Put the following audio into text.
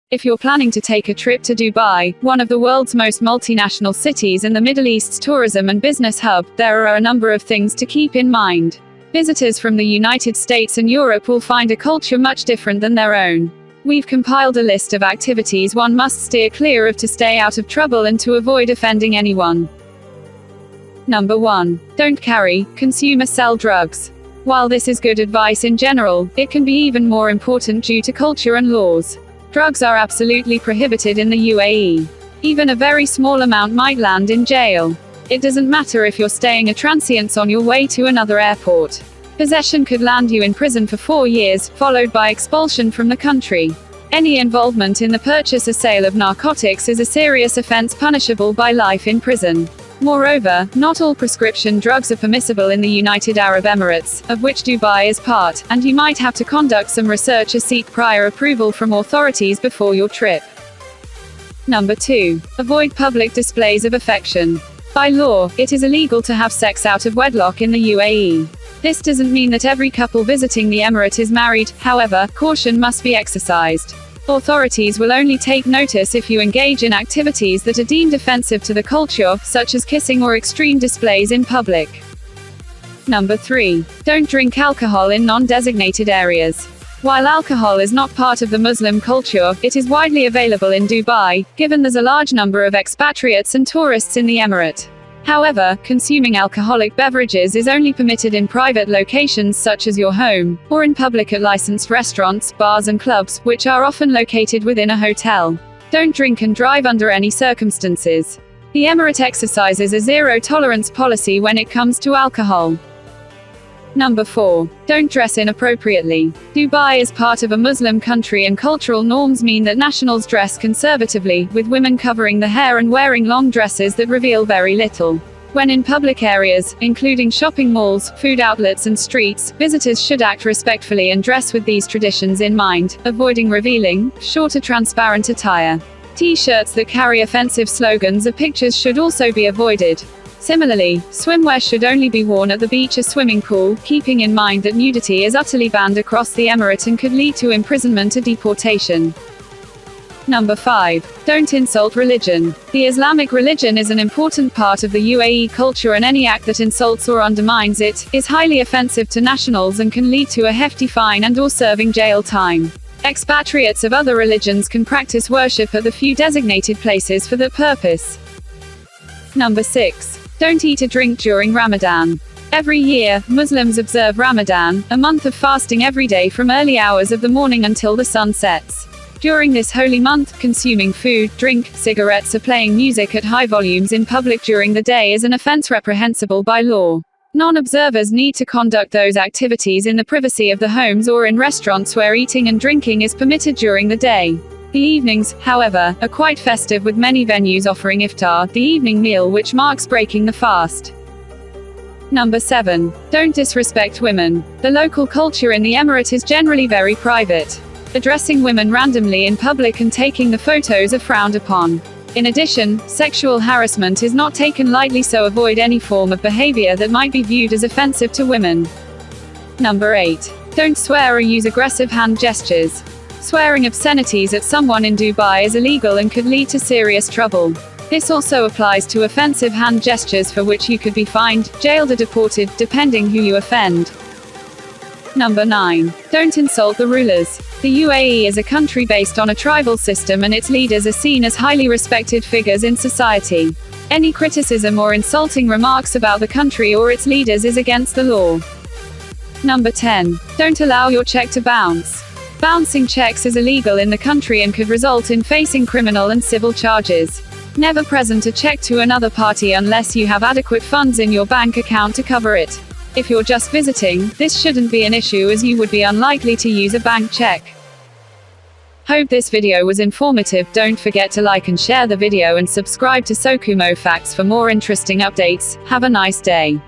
If you're planning to take a trip to Dubai, one of the world's most multinational cities and the Middle East's tourism and business hub, there are a number of things to keep in mind. Visitors from the United States and Europe will find a culture much different than their own. We've compiled a list of activities one must steer clear of to stay out of trouble and to avoid offending anyone. Number 1. Don't carry, consume or sell drugs. While this is good advice in general, it can be even more important due to culture and laws. Drugs are absolutely prohibited in the UAE. Even a very small amount might land in jail. It doesn't matter if you're staying a transience on your way to another airport. Possession could land you in prison for 4 years, followed by expulsion from the country. Any involvement in the purchase or sale of narcotics is a serious offense punishable by life in prison. Moreover, not all prescription drugs are permissible in the United Arab Emirates, of which Dubai is part, and you might have to conduct some research or seek prior approval from authorities before your trip. Number 2. Avoid public displays of affection. By law, it is illegal to have sex out of wedlock in the UAE. This doesn't mean that every couple visiting the emirate is married, however, caution must be exercised. Authorities will only take notice if you engage in activities that are deemed offensive to the culture, such as kissing or extreme displays in public. Number 3. Don't drink alcohol in non-designated areas. While alcohol is not part of the Muslim culture, it is widely available in Dubai, given there's a large number of expatriates and tourists in the emirate. However, consuming alcoholic beverages is only permitted in private locations such as your home, or in public at licensed restaurants, bars and clubs, which are often located within a hotel. Don't drink and drive under any circumstances. The emirate exercises a zero-tolerance policy when it comes to alcohol. Number 4. Don't dress inappropriately. Dubai is part of a Muslim country and cultural norms mean that nationals dress conservatively, with women covering the hair and wearing long dresses that reveal very little. When in public areas, including shopping malls, food outlets and streets, visitors should act respectfully and dress with these traditions in mind, avoiding revealing, short or transparent attire. T-shirts that carry offensive slogans or pictures should also be avoided. Similarly, swimwear should only be worn at the beach or swimming pool, keeping in mind that nudity is utterly banned across the emirate and could lead to imprisonment or deportation. Number 5. Don't insult religion. The Islamic religion is an important part of the UAE culture and any act that insults or undermines it is highly offensive to nationals and can lead to a hefty fine and/or serving jail time. Expatriates of other religions can practice worship at the few designated places for that purpose. Number 6. Don't eat or drink during Ramadan. Every year, Muslims observe Ramadan, a month of fasting every day from early hours of the morning until the sun sets. During this holy month, consuming food, drink, cigarettes or playing music at high volumes in public during the day is an offense reprehensible by law. Non-observers need to conduct those activities in the privacy of the homes or in restaurants where eating and drinking is permitted during the day. The evenings, however, are quite festive with many venues offering iftar, the evening meal which marks breaking the fast. Number 7. Don't disrespect women. The local culture in the emirate is generally very private. Addressing women randomly in public and taking the photos are frowned upon. In addition, sexual harassment is not taken lightly, so avoid any form of behavior that might be viewed as offensive to women. Number 8. Don't swear or use aggressive hand gestures. Swearing obscenities at someone in Dubai is illegal and could lead to serious trouble. This also applies to offensive hand gestures for which you could be fined, jailed or deported, depending who you offend. Number 9. Don't insult the rulers. The UAE is a country based on a tribal system and its leaders are seen as highly respected figures in society. Any criticism or insulting remarks about the country or its leaders is against the law. Number 10. Don't allow your cheque to bounce. Bouncing checks is illegal in the country and could result in facing criminal and civil charges. Never present a check to another party unless you have adequate funds in your bank account to cover it. If you're just visiting, this shouldn't be an issue as you would be unlikely to use a bank check. Hope this video was informative. Don't forget to like and share the video and subscribe to Sokumo Facts for more interesting updates. Have a nice day.